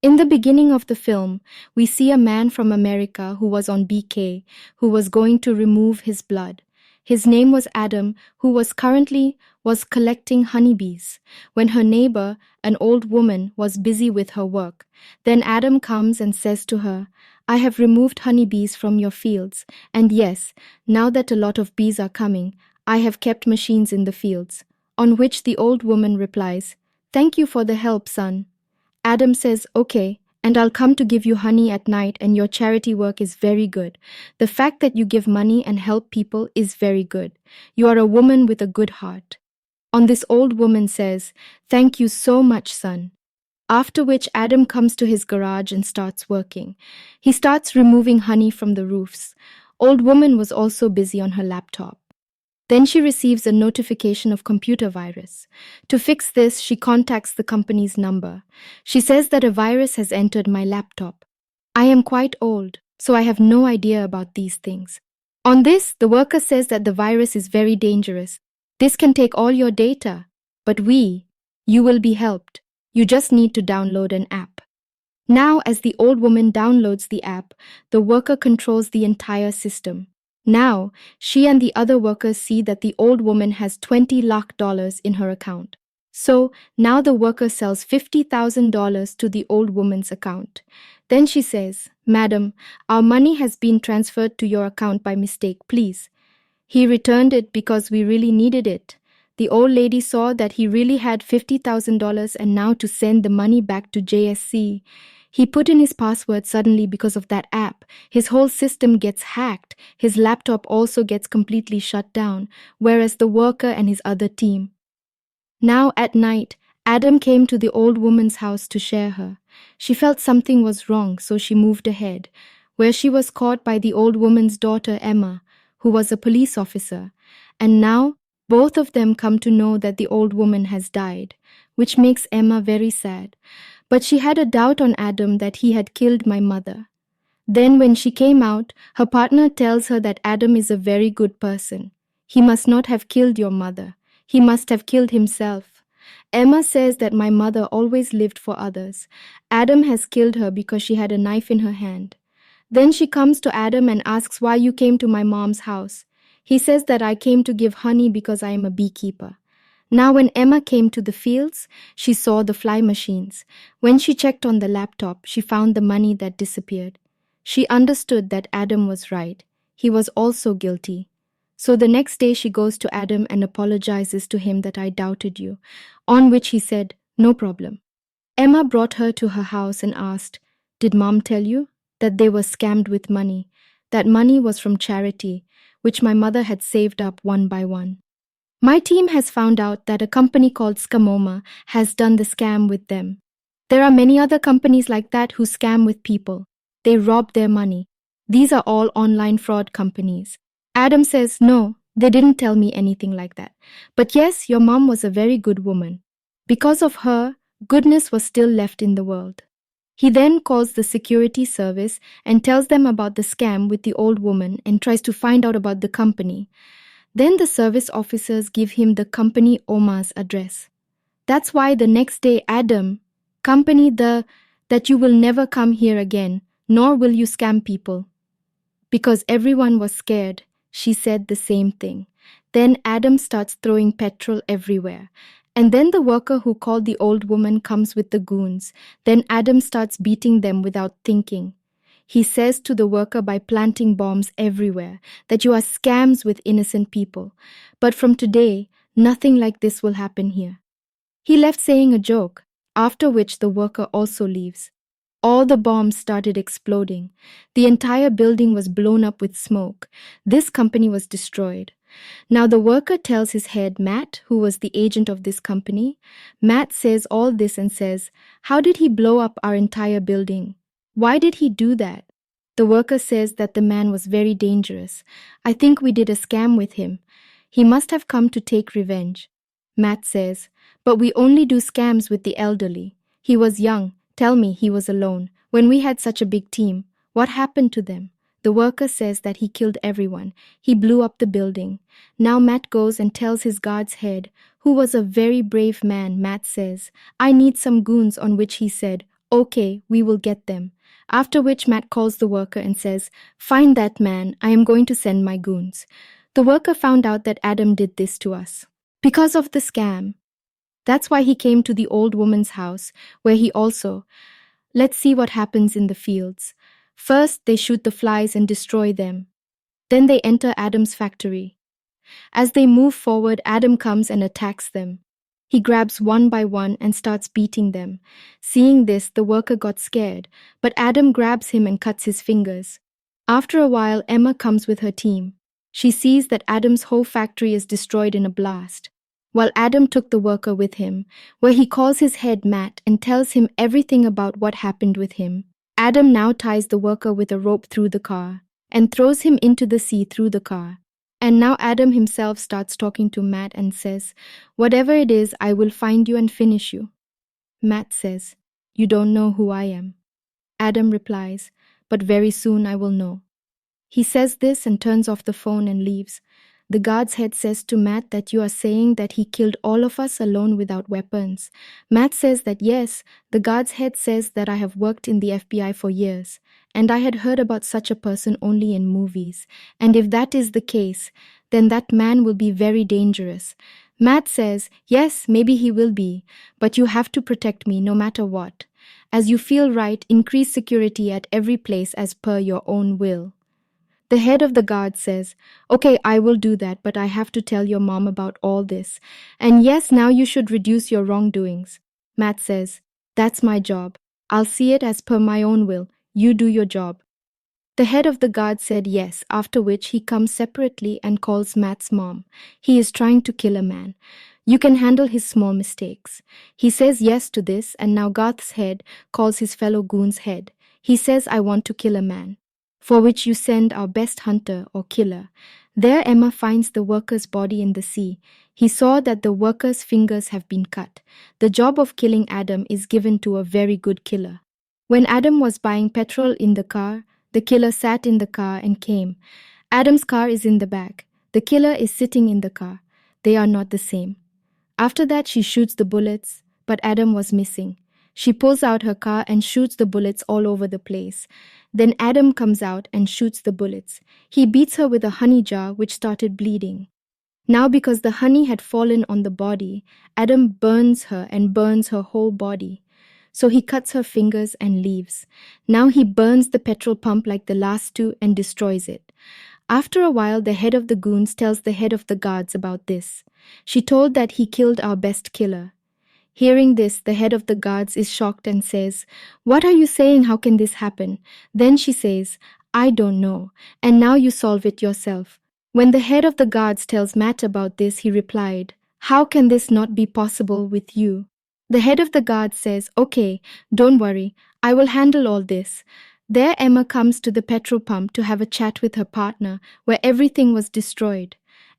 In the beginning of the film, we see a man from America who was on BK, who was going to remove his blood. His name was Adam, who was collecting honeybees, when her neighbor, an old woman, was busy with her work. Then Adam comes and says to her, "I have removed honeybees from your fields, and yes, now that a lot of bees are coming, I have kept machines in the fields." On which the old woman replies, "Thank you for the help, son." Adam says, "Okay, and I'll come to give you honey at night, and your charity work is very good. The fact that you give money and help people is very good. You are a woman with a good heart." On this old woman says, "Thank you so much, son." After which Adam comes to his garage and starts working. He starts removing honey from the roofs. Old woman was also busy on her laptop. Then she receives a notification of computer virus. To fix this, she contacts the company's number. She says that a virus has entered my laptop. I am quite old, so I have no idea about these things. On this, the worker says that the virus is very dangerous. This can take all your data, but you will be helped. You just need to download an app. Now, as the old woman downloads the app, the worker controls the entire system. Now, she and the other workers see that the old woman has $20 lakh in her account. So, now the worker sells $50,000 to the old woman's account. Then she says, "Madam, our money has been transferred to your account by mistake, please." He returned it because we really needed it. The old lady saw that he really had $50,000 and now to send the money back to JSC. He put in his password suddenly because of that app. His whole system gets hacked. His laptop also gets completely shut down, whereas the worker and his other team. Now at night, Adam came to the old woman's house to share her. She felt something was wrong, so she moved ahead, where she was caught by the old woman's daughter Emma, who was a police officer. And now, both of them come to know that the old woman has died, which makes Emma very sad. But she had a doubt on Adam that he had killed my mother. Then when she came out, her partner tells her that Adam is a very good person. He must not have killed your mother. He must have killed himself. Emma says that my mother always lived for others. Adam has killed her because she had a knife in her hand. Then she comes to Adam and asks why you came to my mom's house. He says that I came to give honey because I am a beekeeper. Now when Emma came to the fields, she saw the fly machines. When she checked on the laptop, she found the money that disappeared. She understood that Adam was right. He was also guilty. So the next day she goes to Adam and apologizes to him that I doubted you, on which he said, "No problem." Emma brought her to her house and asked, "Did Mom tell you?" That they were scammed with money. That money was from charity, which my mother had saved up one by one. My team has found out that a company called Scamoma has done the scam with them. There are many other companies like that who scam with people. They rob their money. These are all online fraud companies. Adam says, "No, they didn't tell me anything like that. But yes, your mom was a very good woman. Because of her, goodness was still left in the world." He then calls the security service and tells them about the scam with the old woman and tries to find out about the company. Then the service officers give him the company Oma's address. That's why the next day Adam, company that you will never come here again, nor will you scam people. Because everyone was scared, she said the same thing. Then Adam starts throwing petrol everywhere. And then the worker who called the old woman comes with the goons. Then Adam starts beating them without thinking. He says to the worker by planting bombs everywhere that you are scams with innocent people. But from today, nothing like this will happen here. He left saying a joke, after which the worker also leaves. All the bombs started exploding. The entire building was blown up with smoke. This company was destroyed. Now the worker tells his head, Matt, who was the agent of this company. Matt says all this and says, "How did he blow up our entire building? Why did he do that?" The worker says that the man was very dangerous. "I think we did a scam with him. He must have come to take revenge." Matt says, "But we only do scams with the elderly. He was young. Tell me he was alone. When we had such a big team, what happened to them?" The worker says that he killed everyone. He blew up the building. Now Matt goes and tells his guard's head, who was a very brave man. Matt says, "I need some goons," on which he said, Okay, we will get them. After which Matt calls the worker and says, "Find that man, I am going to send my goons." The worker found out that Adam did this to us. Because of the scam. That's why he came to the old woman's house, where he also. Let's see what happens in the fields. First, they shoot the flies and destroy them. Then they enter Adam's factory. As they move forward, Adam comes and attacks them. He grabs one by one and starts beating them. Seeing this, the worker got scared, but Adam grabs him and cuts his fingers. After a while, Emma comes with her team. She sees that Adam's whole factory is destroyed in a blast. While Adam took the worker with him, where he calls his head Matt and tells him everything about what happened with him. Adam now ties the worker with a rope through the car and throws him into the sea through the car. And now Adam himself starts talking to Matt and says, "Whatever it is, I will find you and finish you." Matt says, "You don't know who I am." Adam replies, "But very soon I will know." He says this and turns off the phone and leaves. The guard's head says to Matt that you are saying that he killed all of us alone without weapons. Matt says that yes, the guard's head says that I have worked in the FBI for years, and I had heard about such a person only in movies. And if that is the case, then that man will be very dangerous. Matt says, yes, maybe he will be, but you have to protect me no matter what. As you feel right, increase security at every place as per your own will. The head of the guard says, "Okay, I will do that, but I have to tell your mom about all this. And yes, now you should reduce your wrongdoings." Matt says, "That's my job. I'll see it as per my own will. You do your job." The head of the guard said yes, after which he comes separately and calls Matt's mom. He is trying to kill a man. You can handle his small mistakes. He says yes to this, and now Garth's head calls his fellow goon's head. He says, "I want to kill a man," for which you send our best hunter or killer. There Emma finds the worker's body in the sea. He saw that the worker's fingers have been cut. The job of killing Adam is given to a very good killer. When Adam was buying petrol in the car, the killer sat in the car and came. Adam's car is in the back. The killer is sitting in the car. They are not the same. After that, she shoots the bullets, but Adam was missing. She pulls out her car and shoots the bullets all over the place. Then Adam comes out and shoots the bullets. He beats her with a honey jar which started bleeding. Now because the honey had fallen on the body, Adam burns her and burns her whole body. So he cuts her fingers and leaves. Now he burns the petrol pump like the last two and destroys it. After a while, the head of the goons tells the head of the guards about this. She told that he killed our best killer. Hearing this, the head of the guards is shocked and says, "What are you saying? How can this happen?" Then she says, "I don't know, and now you solve it yourself." When the head of the guards tells Matt about this, he replied, "How can this not be possible with you?" The head of the guard says, "Okay, don't worry, I will handle all this." There Emma comes to the petrol pump to have a chat with her partner, where everything was destroyed.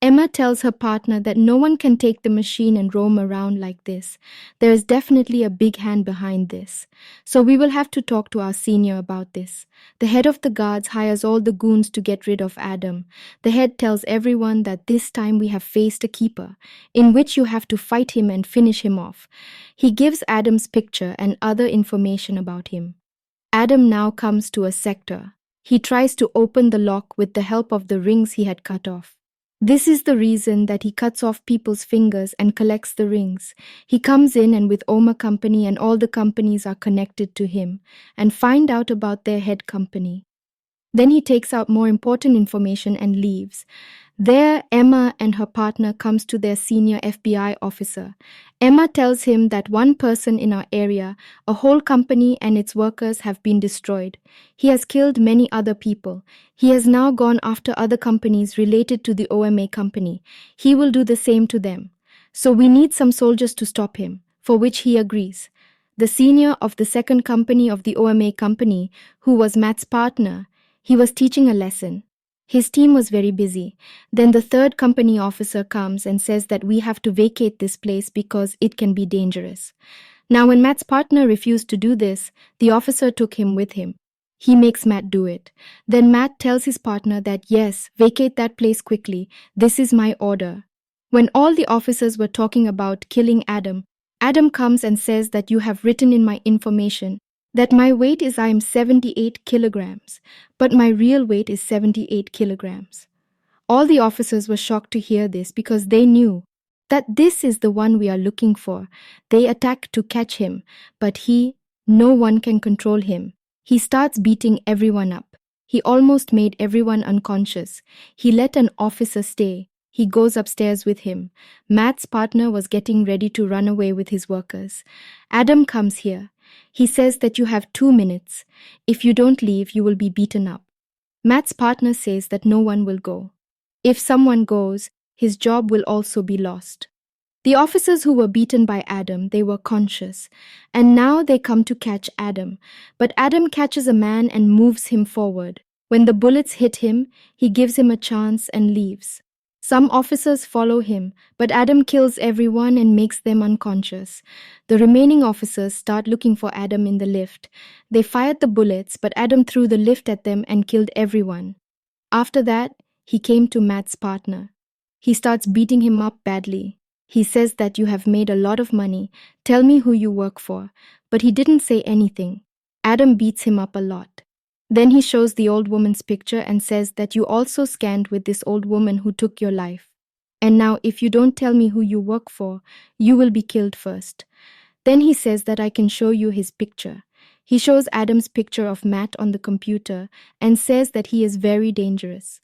Emma tells her partner that no one can take the machine and roam around like this. There is definitely a big hand behind this. So we will have to talk to our senior about this. The head of the guards hires all the goons to get rid of Adam. The head tells everyone that this time we have faced a keeper, in which you have to fight him and finish him off. He gives Adam's picture and other information about him. Adam now comes to a sector. He tries to open the lock with the help of the rings he had cut off. This is the reason that he cuts off people's fingers and collects the rings. He comes in and with Oma Company and all the companies are connected to him and find out about their head company. Then he takes out more important information and leaves. There, Emma and her partner comes to their senior FBI officer. Emma tells him that one person in our area, a whole company and its workers have been destroyed. He has killed many other people. He has now gone after other companies related to the OMA company. He will do the same to them. So we need some soldiers to stop him, for which he agrees. The senior of the second company of the OMA company, who was Matt's partner, he was teaching a lesson. His team was very busy. Then the third company officer comes and says that we have to vacate this place because it can be dangerous. Now when Matt's partner refused to do this, the officer took him with him. He makes Matt do it. Then Matt tells his partner that yes, vacate that place quickly. This is my order. When all the officers were talking about killing Adam, Adam comes and says that you have written in my information that my weight is I am 78 kilograms, but my real weight is 78 kilograms. All the officers were shocked to hear this because they knew that this is the one we are looking for. They attack to catch him, but no one can control him. He starts beating everyone up. He almost made everyone unconscious. He let an officer stay. He goes upstairs with him. Matt's partner was getting ready to run away with his workers. Adam comes here. He says that you have 2 minutes. If you don't leave, you will be beaten up. Matt's partner says that no one will go. If someone goes, his job will also be lost. The officers who were beaten by Adam, they were conscious, and now they come to catch Adam. But Adam catches a man and moves him forward. When the bullets hit him, he gives him a chance and leaves. Some officers follow him, but Adam kills everyone and makes them unconscious. The remaining officers start looking for Adam in the lift. They fired the bullets, but Adam threw the lift at them and killed everyone. After that, he came to Matt's partner. He starts beating him up badly. He says that you have made a lot of money. Tell me who you work for. But he didn't say anything. Adam beats him up a lot. Then he shows the old woman's picture and says that you also scanned with this old woman who took your life. And now if you don't tell me who you work for, you will be killed first. Then he says that I can show you his picture. He shows Adam's picture of Matt on the computer and says that he is very dangerous.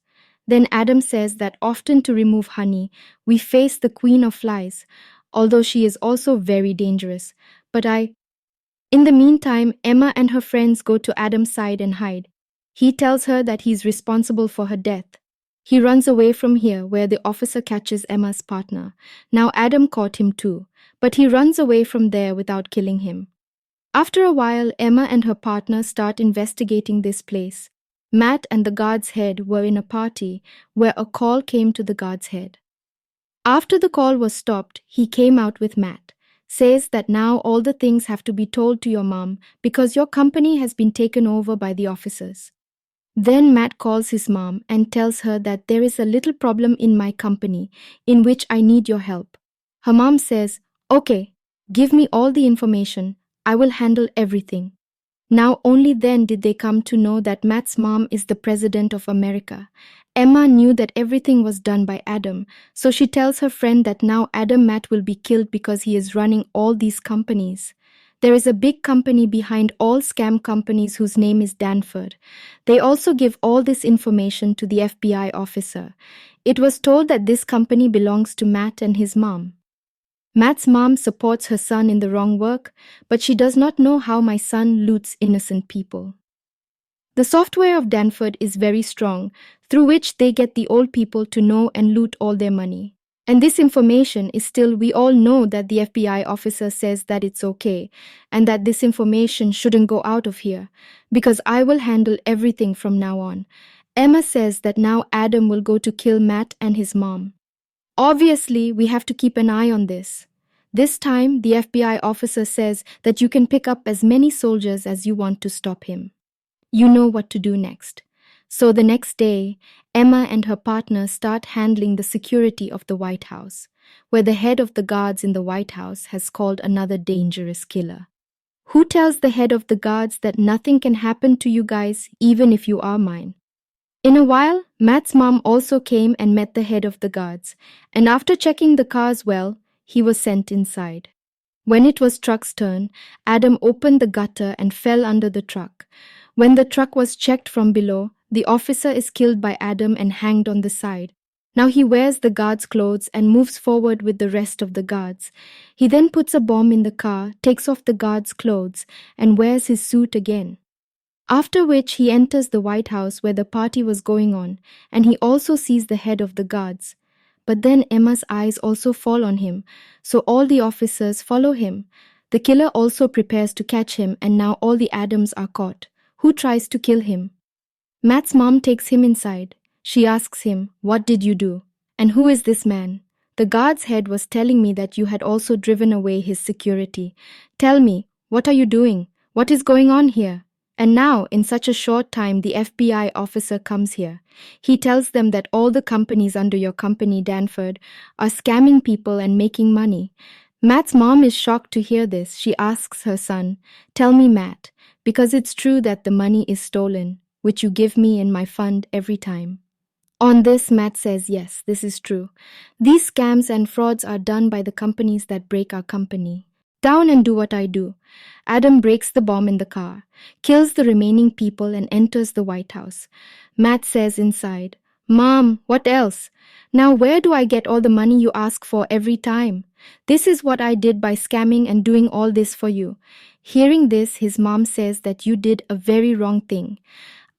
Then Adam says that often to remove honey, we face the queen of flies, although she is also very dangerous. In the meantime, Emma and her friends go to Adam's side and hide. He tells her that he's responsible for her death. He runs away from here where the officer catches Emma's partner. Now Adam caught him too, but he runs away from there without killing him. After a while, Emma and her partner start investigating this place. Matt and the guard's head were in a party where a call came to the guard's head. After the call was stopped, he came out with Matt, says that now all the things have to be told to your mom because your company has been taken over by the officers. Then Matt calls his mom and tells her that there is a little problem in my company in which I need your help. Her mom says, "Okay, give me all the information. I will handle everything." Now only then did they come to know that Matt's mom is the president of America. Emma knew that everything was done by Adam, so she tells her friend that now Matt will be killed because he is running all these companies. There is a big company behind all scam companies whose name is Danford. They also give all this information to the FBI officer. It was told that this company belongs to Matt and his mom. Matt's mom supports her son in the wrong work, but she does not know how my son loots innocent people. The software of Danford is very strong, through which they get the old people to know and loot all their money. And this information is still, we all know that the FBI officer says that it's okay, and that this information shouldn't go out of here, because I will handle everything from now on. Emma says that now Adam will go to kill Matt and his mom. Obviously, we have to keep an eye on this. This time, the FBI officer says that you can pick up as many soldiers as you want to stop him. You know what to do next. So the next day, Emma and her partner start handling the security of the White House, where the head of the guards in the White House has called another dangerous killer. Who tells the head of the guards that nothing can happen to you guys, even if you are mine? In a while, Matt's mom also came and met the head of the guards, and after checking the cars well, he was sent inside. When it was truck's turn, Adam opened the gutter and fell under the truck. When the truck was checked from below, the officer is killed by Adam and hanged on the side. Now he wears the guard's clothes and moves forward with the rest of the guards. He then puts a bomb in the car, takes off the guard's clothes, and wears his suit again. After which he enters the White House where the party was going on, and he also sees the head of the guards. But then Emma's eyes also fall on him, so all the officers follow him. The killer also prepares to catch him, and now all the Adams are caught. Who tries to kill him? Matt's mom takes him inside. She asks him, "What did you do? And who is this man? The guard's head was telling me that you had also driven away his security. Tell me, what are you doing? What is going on here?" And now, in such a short time, the FBI officer comes here. He tells them that all the companies under your company, Danford, are scamming people and making money. Matt's mom is shocked to hear this. She asks her son, "Tell me, Matt, Because it's true that the money is stolen, which you give me in my fund every time. On this, Matt says, yes, this is true. These scams and frauds are done by the companies that break our company. Down and do what I do. Adam breaks the bomb in the car, kills the remaining people, and enters the White House. Matt says inside, Mom, what else? Now where do I get all the money you ask for every time? This is what I did by scamming and doing all this for you. Hearing this, his mom says that you did a very wrong thing.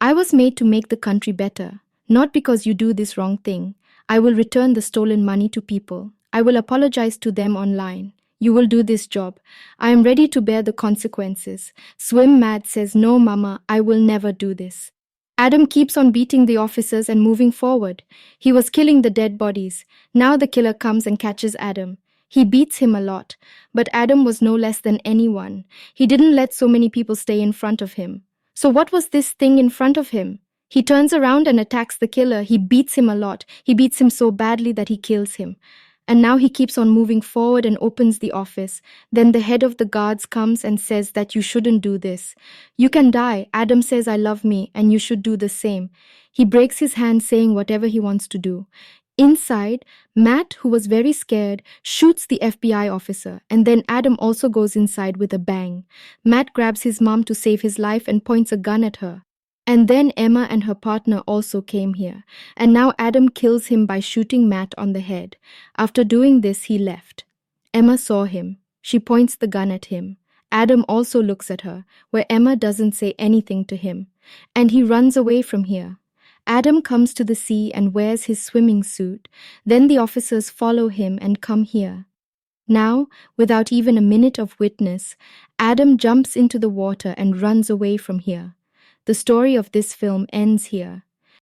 I was made to make the country better, not because you do this wrong thing. I will return the stolen money to people. I will apologize to them online. You will do this job. I am ready to bear the consequences. Swim Mad says, no, Mama, I will never do this. Adam keeps on beating the officers and moving forward. He was killing the dead bodies. Now the killer comes and catches Adam. He beats him a lot, but Adam was no less than anyone. He didn't let so many people stay in front of him. So what was this thing in front of him? He turns around and attacks the killer. He beats him a lot. He beats him so badly that he kills him. And now he keeps on moving forward and opens the office. Then the head of the guards comes and says that you shouldn't do this. You can die. Adam says, I love me, and you should do the same. He breaks his hand saying whatever he wants to do. Inside, Matt, who was very scared, shoots the FBI officer, and then Adam also goes inside with a bang. Matt grabs his mom to save his life and points a gun at her. And then Emma and her partner also came here, and now Adam kills him by shooting Matt on the head. After doing this, he left. Emma saw him. She points the gun at him. Adam also looks at her, where Emma doesn't say anything to him, and he runs away from here. Adam comes to the sea and wears his swimming suit. Then the officers follow him and come here. Now, without even a minute of witness, Adam jumps into the water and runs away from here. The story of this film ends here.